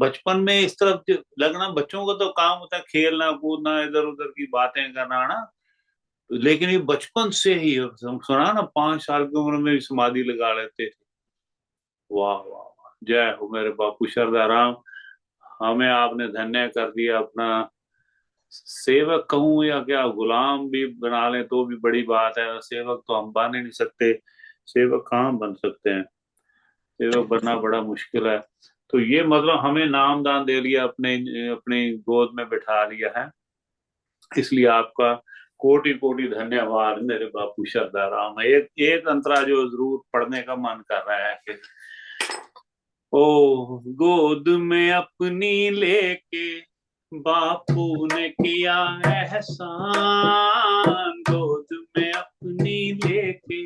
बचपन में इस तरफ लगना, बच्चों का तो काम होता है खेलना कूदना, इधर उधर की बातें करना ना। लेकिन ये बचपन से ही, हम सुना ना 5 साल की उम्र में भी समाधि लगा लेते थे। वाह वाह वाह, जय हो मेरे बापू शारदाराम। हमें आपने धन्य कर दिया, अपना सेवक कहूँ या क्या, गुलाम भी बना लें तो भी बड़ी बात है। सेवक तो हम बन ही नहीं सकते, सेवक कहाँ बन सकते हैं, सेवक बनना बड़ा मुश्किल है। तो ये मतलब हमें नाम दान दे लिया, अपने अपनी गोद में बिठा लिया है। इसलिए आपका कोटि कोटि धन्यवाद मेरे बापू शारदाराम। एक एक अंतरा जो जरूर पढ़ने का मन कर रहा है कि ओ गोद में अपनी लेके बापू ने किया एहसान, गोद में अपनी लेके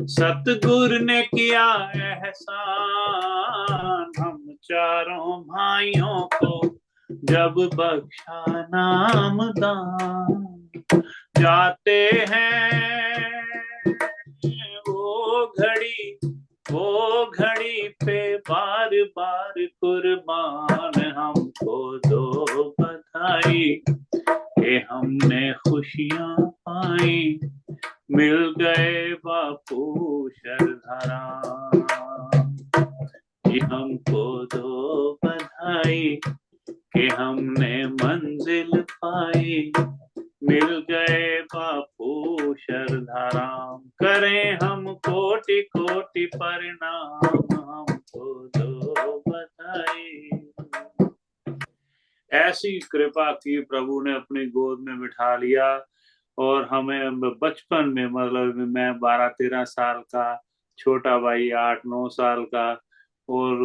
सतगुरु ने किया एहसान, हम चारों भाइयों को जब बख्शा नाम दान, जाते हैं वो घड़ी, वो घड़ी पे बार बार कुर्बान, हमको दो बधाई कि हमने खुशियां पाई, मिल गए बापू शरधाराम जी, हमको दो बधाई कि हमने मंजिल पाई, मिल गए बापू शरधाराम। करें हम कोटि कोटि प्रणाम, हमको दो बधाई। ऐसी कृपा की प्रभु ने, अपनी गोद में बिठा लिया। और हमें बचपन में, मतलब मैं 12-13 साल का, छोटा भाई 8-9 साल का, और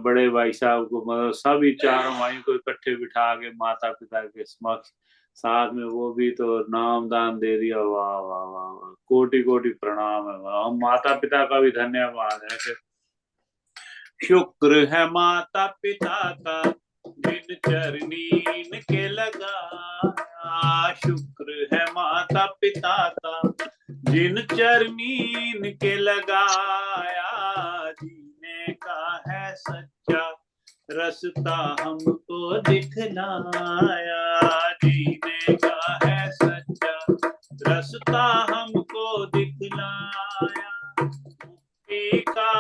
बड़े भाई साहब को, मतलब सभी चारों भाई को इकट्ठे बिठा के माता पिता के समक्ष, साथ में वो भी तो नाम दान दे दिया। वाह वाह वाह वाह, कोटि कोटि प्रणाम है। हम माता पिता का भी धन्यवाद है कि शुक्र है माता पिता का जिन चरनी इनके लगाया, शुक्र है माता पिता का जिन चरनी इनके लगाया, जीने का है सच्चा रास्ता हमको दिखलाया, जीने का है सच्चा रास्ता हमको दिखलाया, मुक्ति का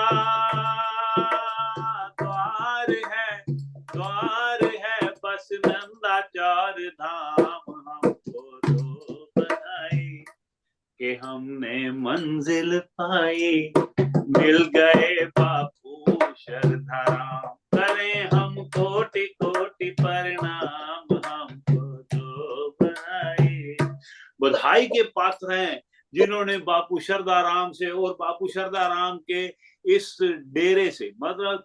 द्वार है बस नंदाचार धाम, हमको दो बधाई कि हमने मंजिल पाई, मिल गए बापू शरधाराम। करें हम कोटि कोटि प्रणाम, हमको दो बधाई। बधाई के पात्र हैं जिन्होंने बापू शारदाराम से और बापू शारदाराम के इस डेरे से, मतलब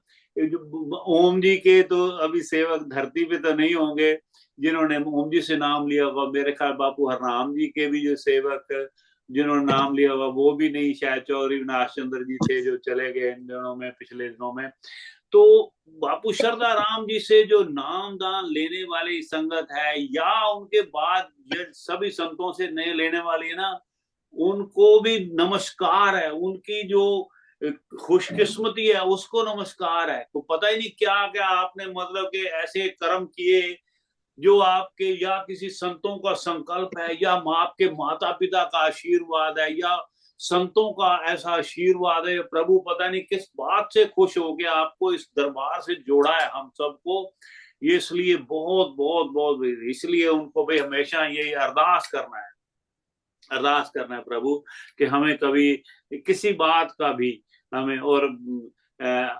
ओम जी के तो अभी सेवक धरती पे तो नहीं होंगे जिन्होंने ओम जी से नाम लिया होगा। मेरे ख्याल बापू हरनाम जी के भी जो सेवक जिन्होंने नाम लिया होगा वो भी नहीं, शायद चौधरी विनाश चंद्र जी थे जो चले गए इन दिनों में, पिछले दिनों में। तो बापू शारदाराम जी से जो नाम दान लेने वाली संगत है, या उनके बाद ये सभी संतों से नए लेने वाली है ना, उनको भी नमस्कार है। उनकी जो खुशकिस्मती है उसको नमस्कार है। तो पता ही नहीं क्या क्या आपने, मतलब कि ऐसे कर्म किए जो आपके, या किसी संतों का संकल्प है, या आपके माता पिता का आशीर्वाद है, या संतों का ऐसा आशीर्वाद है। प्रभु पता नहीं किस बात से खुश हो गया आपको इस दरबार से जोड़ा है हम सबको। ये इसलिए बहुत बहुत बहुत, इसलिए उनको भी हमेशा यही अरदास करना है, अरदास करना है प्रभु कि हमें कभी किसी बात का भी, हमें और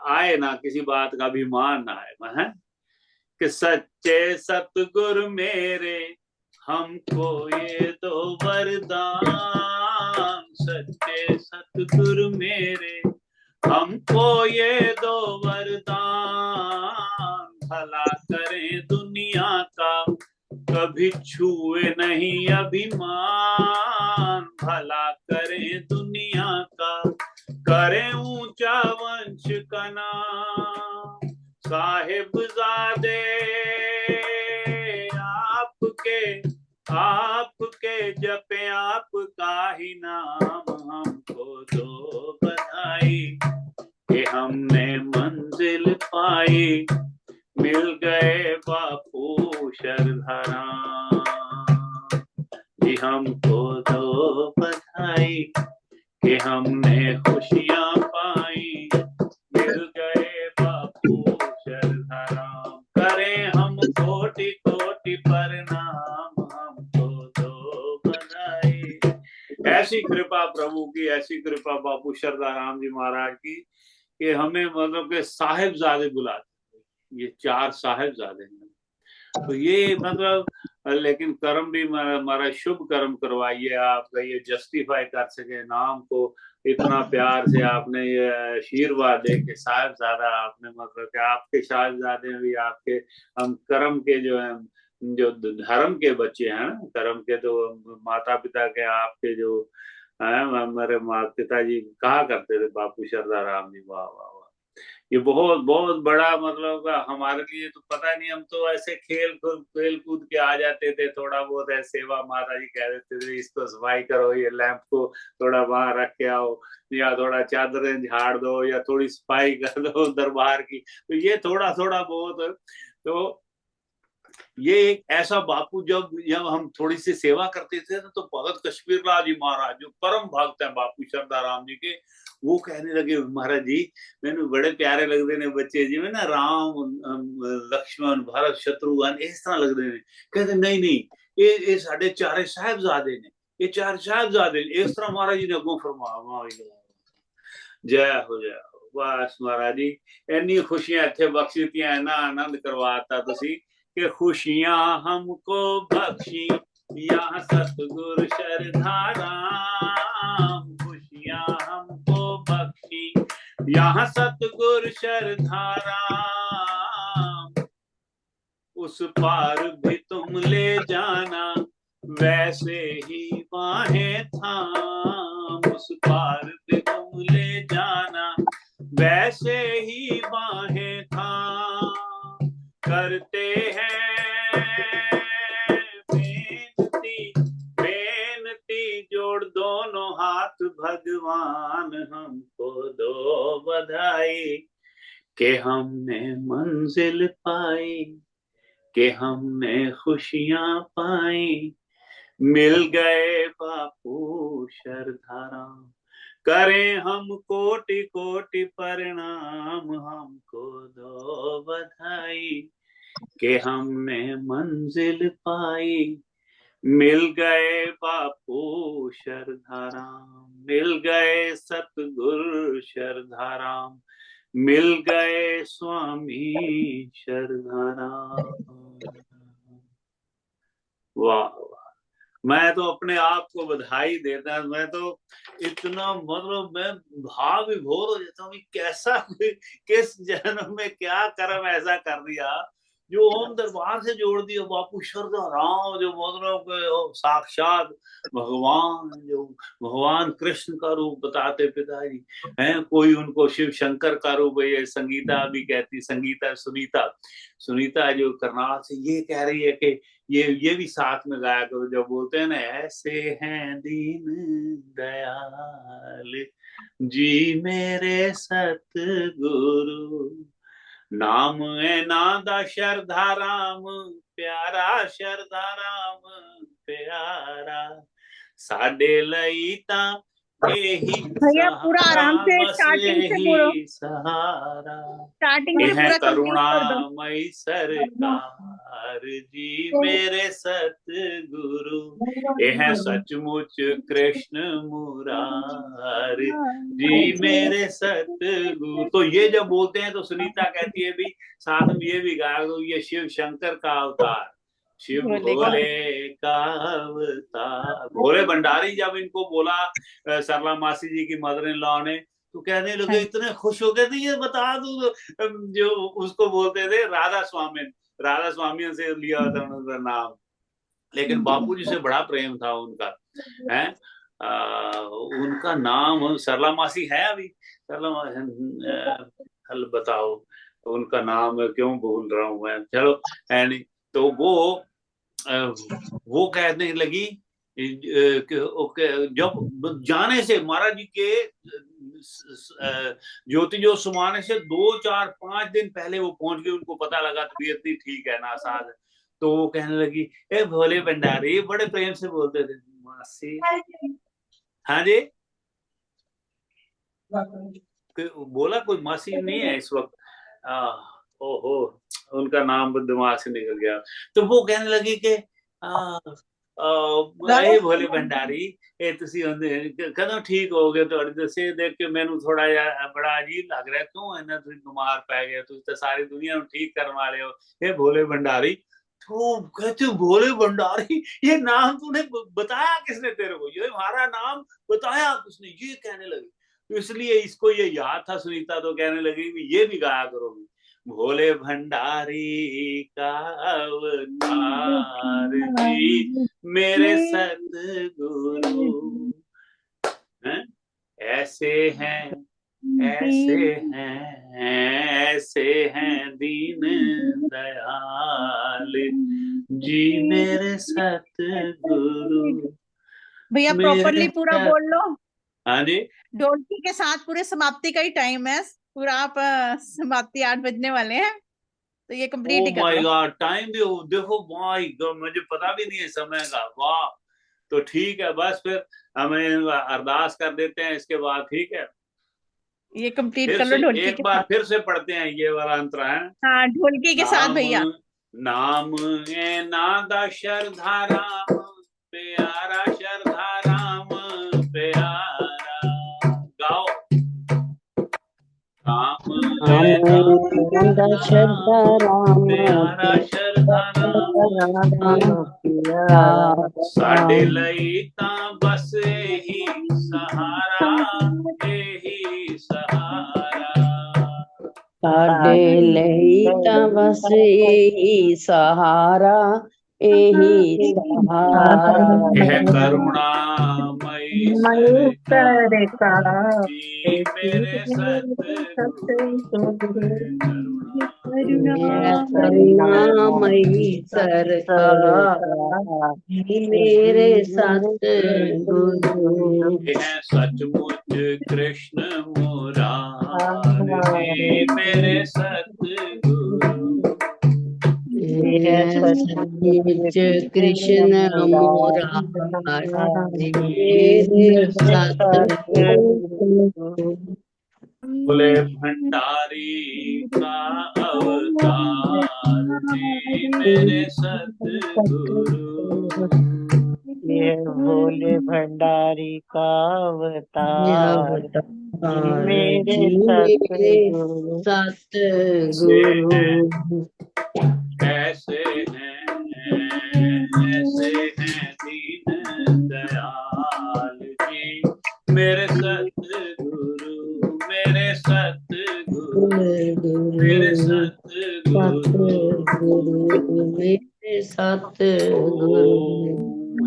आए ना, किसी बात का भी मान ना आए, है कि सच्चे सतगुरु मेरे हमको ये दो वरदान, सच्चे सतगुरु मेरे हमको ये दो वरदान, भला करें दुनिया का कभी छुए नहीं अभिमान, भला करें दुनिया का करें ऊंचा वंश का नाम, साहिबजादे आपके आपके जपे आपका ही नाम, हमको दो बधाई कि हमने मंजिल पाई, बापू शरधाराम जी, हमको दो बधाई कि हमने खुशियां पाई, मिल गए बापू शरधाराम। करें हम कोटि कोटि प्रणाम, हमको दो बधाई। ऐसी कृपा प्रभु की, ऐसी कृपा बापू शरधाराम जी महाराज की कि हमें मतलब के साहिबजादे बुलाते, ये 4 साहिबजादे हैं। तो ये मतलब लेकिन कर्म भी हमारा शुभ कर्म करवाइए आपका, ये जस्टिफाई कर सके नाम को। इतना प्यार से आपने ये आशीर्वाद दे के साहिबजादा आपने मतलब कि आपके साहिबजादे भी आपके, हम कर्म के जो है, जो धर्म के बच्चे हैं, कर्म के तो माता पिता के आपके जो है, हमारे माता पिताजी कहा करते थे बापू शरधाराम जी, वाह वाह। ये बहुत बहुत बड़ा मतलब हमारे लिए तो पता नहीं, हम तो ऐसे खेल कूद के आ जाते थे, थोड़ा बहुत है सेवा, माता जी कह देते थे इसको सफाई करो, ये लैंप को थोड़ा वहां रख के आओ, या थोड़ा चादरें झाड़ दो, या थोड़ी सफाई कर दो दरबार की। तो ये थोड़ा थोड़ा बहुत तो ये एक ऐसा बापू, जब हम थोड़ी सी सेवा करते थे तो भगत कश्मीर लाल जी महाराज जो परम भक्त हैं बापू शरधाराम जी के, वो कहने लगे महाराज जी मैंने बड़े प्यारे लगते ने बच्चे जी में ना, राम लक्ष्मण भरत शत्रुघ्न इस तरह लगते ने। कहते नहीं नहीं, ये साढ़े 4 साहिबजादे ने, ये 4 साहिबजादे ने, इस तरह महाराज जी ने अगों फरमाया। जय हो जय हो। बस महाराज जी इन्नी खुशियां इत्थे बख्शीतियां, इन्ना आनंद करवाता तुसी कि खुशियां हमको बख्शी यहाँ सतगुरु शरधाराम, खुशियां हमको बख्शी यहाँ सतगुरु शरधाराम। उस पार भी तुम ले जाना वैसे ही बाहें थाम, उस पार भी तुम ले जाना वैसे ही बाहें थाम। करते हैं बेनती बेनती जोड़ दोनों हाथ भगवान, हमको दो बधाई कि हमने मंजिल पाई, कि हमने खुशियां पाई, मिल गए बापू शरधाराम। करें हम कोटि कोटि प्रणाम, हमको दो बधाई कि हमने मंजिल पाई, मिल गए बापू शरधाराम, मिल गए सतगुरु शरधाराम, मिल गए स्वामी शरधाराम। वाह, मैं तो अपने आप को बधाई देता, मैं तो इतना मतलब मैं भाव विभोर हो जाता हूँ, कैसा किस जन्म में क्या कर्म ऐसा कर दिया जो ओम दरबार से जोड़ दिया बापू शरधाराम, जो मतलब साक्षात भगवान, जो भगवान कृष्ण का रूप बताते पिताजी हैं। कोई उनको शिव शंकर का रूप, ये संगीता भी कहती, संगीता सुनीता, सुनीता जो करनाल से, ये कह रही है कि ये भी साथ में गाया करो, जब बोलते हैं ना ऐसे हैं दीन दयाल जी मेरे सतगुरु, नाम है नादा शरधाराम प्यारा, शरधाराम प्यारा, साडे लई तां यही भैया पूरा आराम से बस स्टार्टिंग से बोलो, यही सहारा, स्टार्टिंग से पूरा कंप्लीट कर दो। करुणामयी सरकार जी मेरे सतगुरु, यह सचमुच कृष्ण मुरार जी मेरे सतगुरु। तो ये जब बोलते हैं तो सुनीता कहती है भी साथ में ये भी गाया दो, ये शिव शंकर का अवतार, शिव भोले का अवतार। भोले भंडारी जब इनको बोला सरला मासी जी की मदर इन लॉ ने, तो कहने लगे इतने खुश हो गए थे, ये बता दो जो उसको बोलते थे राधा स्वामी, राधा स्वामी से लिया था उनका नाम, लेकिन बापूजी से बड़ा प्रेम था उनका है। उनका नाम सरला मासी है अभी, सरला हल बताओ उनका नाम क्यों भूल रहा हूं मैं, चलो है नहीं। तो वो कहने लगी जब जाने से महाराज जी के ज्योति जो समाने से 2 4 5 दिन पहले वो पहुंच गए, उनको पता लगा तबीयत नहीं ठीक है, नासाज है। तो वो कहने लगी, ए भोले भंडारी, बड़े प्रेम से बोलते थे, मासी। हाँ जी, बोला कोई मासी नहीं है इस वक्त। ओहो, उनका नाम दिमाग से निकल गया। तो वो कहने लगी कि भोले भंडारी कदों ठीक हो गए थोड़े दसे देख के मैनू थोड़ा बड़ा अजीब लग रहा है, क्यों है ना तुम बीमार पै गए, तुम तो सारी दुनिया ठीक करने वाले हो, हे भोले भंडारी। तो कहते भोले भंडारी, ये नाम तूने बताया किसने तेरे को, ये हमारा नाम बताया किसने, ये कहने लगी। तो इसलिए इसको ये याद था सुनीता, तो कहने लगी ये भी गाया करोगी, भोले भंडारी का अवतार जी मेरे सतगुरु ऐसे हैं ऐसे हैं दीन दयाल जी मेरे सतगुरु। भैया प्रॉपरली पूरा बोल लो। हाँ जी, ढोलकी के साथ पूरे समाप्ति का ही टाइम है पूरा, आप समाप्ति 8 बजने वाले हैं, तो ये कंप्लीट ही कर लो। माय गॉड, टाइम भी देखो, माय गॉड, मुझे पता भी नहीं है समय का। वाह, तो ठीक है, बस फिर हमें अरदास कर देते हैं इसके बाद, ठीक है, ये कंप्लीट कर लो ढोलकी एक बार फिर से पढ़ते हैं ये वाला अंतर है। हाँ, ढोलकी के साथ भैया। नाम है नादा श्रद्धा राम प्यारा, श्रद्धा राम प्यारा, गाओ। राम नादा श्रद्धा राम प्यारा, श्रद्धा राम प्यारा, साडे लई तां बस ही सहारा, यही सहारा, साडे लई तां बस यही सहारा, यही सहारा। यह करुणामयी सरकार जी मेरे सतगुरु, करुणामयी सरकार मेरे सतगुरु। यह सचमुच कृष्ण मुरारी मेरे सतगुरु, सचमुच कृष्ण मुरारी मेरे सतगुरु। भोले भंडारी का अवतार जी मेरे सतगुरु, ये भोले भंडारी का अवतार मेरे सतगुरु। ऐसे हैं दीन दयाल जी मेरे सतगुरु, मेरे सतगुरु, मेरे सतगुरु, मेरे सतगुरु।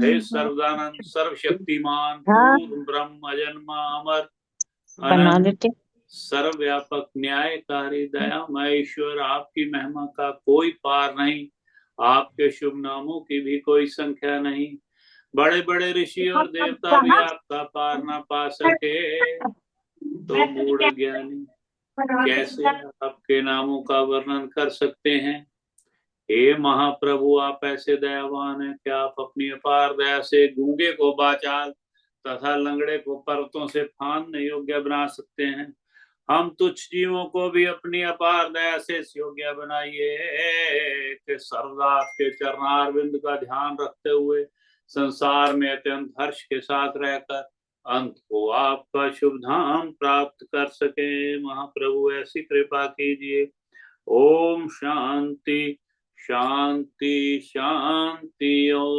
हे सर्वदानंद सर्वशक्तिमान पूर्ण ब्रह्म अजन्मा अमर अनंत सर्वव्यापक न्यायकारी दयामय ईश्वर, आपकी महिमा का कोई पार नहीं, आपके शुभ नामों की भी कोई संख्या नहीं। बड़े बड़े ऋषि और देवता भी आपका पार ना पा सके, तो मूढ़ ज्ञानी कैसे आपके नामों का वर्णन कर सकते हैं। हे महाप्रभु, आप ऐसे दयावान हैं कि आप अपनी अपार दया से गूंगे को बाचाल तथा लंगड़े को पर्वतों से फांदने योग्य बना सकते हैं। हम तुच्छ जीवों को भी अपनी अपार दया से योग्य बनाइए कि सर्वदा के चरणारविंद का ध्यान रखते हुए संसार में अत्यंत हर्ष के साथ रहकर अंत को आपका शुभ धाम प्राप्त कर सके। महाप्रभु ऐसी कृपा कीजिए। ओम शांति शांति शांति। ओम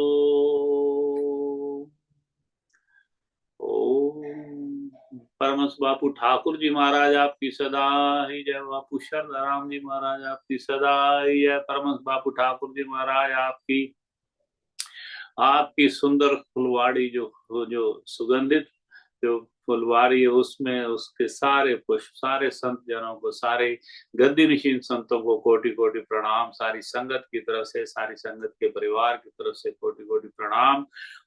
परमहंस बापू ठाकुर जी महाराज आपकी सदा ही जय। बापू शरदाराम जी महाराज आपकी सदा ही जय। परमहंस बापू ठाकुर जी महाराज आपकी सुंदर फुलवाड़ी जो सुगंधित जो फुलवारी है, उसमें उसके सारे पुष्प, सारे संत जनों को, सारे गद्दी निशीन संतों को कोटि कोटि प्रणाम, सारी संगत की तरफ से, सारी संगत के परिवार की तरफ से कोटि कोटि प्रणाम।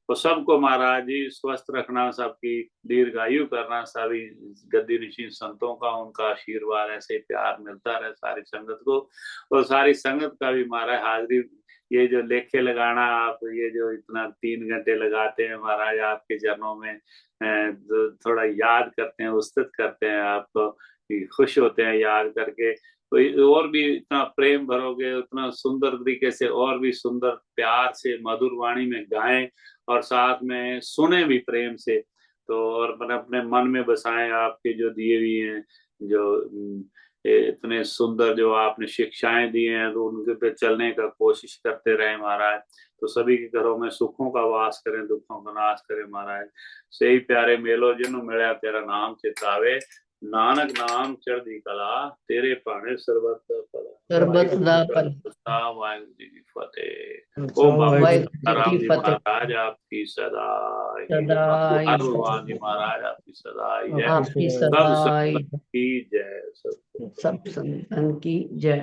और सबको महाराज जी स्वस्थ रखना, सबकी दीर्घायु करना, सभी गद्दी निशीन संतों का, उनका आशीर्वाद ऐसे प्यार मिलता रहे सारी संगत को। और सारी संगत का भी महाराज हाजिरी, ये जो लेखे लगाना, आप ये जो इतना 3 घंटे लगाते हैं महाराज आपके चरणों में, थोड़ा याद करते हैं, उस्तत करते हैं आपको, खुश होते हैं याद करके। तो और भी इतना प्रेम भरोगे, उतना सुंदर तरीके से और भी सुंदर प्यार से मधुर वाणी में गाएं और साथ में सुने भी प्रेम से। तो और अपने मन में बसाएं आपके जो दिए हुए हैं, जो इतने सुंदर जो आपने शिक्षाएं दी हैं, तो उनके पे चलने का कोशिश करते रहे महाराज। तो सभी के घरों में सुखों का वास करें, दुखों का नाश करें महाराज। सही प्यारे मेलो जिन्हों मिले तेरा नाम चितावे, नानक नाम चढ़दी कला, तेरे पाने सरबत दा भला। ਸਰਬਤ ਦਾ ਭਲਾ। वाहिगुरु जी की फतेह। ओम बाबा राम जी महाराज आपकी सदा भगवान जी महाराज आपकी सदा जय। आपकी सब सदाई संतन की जय। सब संतन की जय।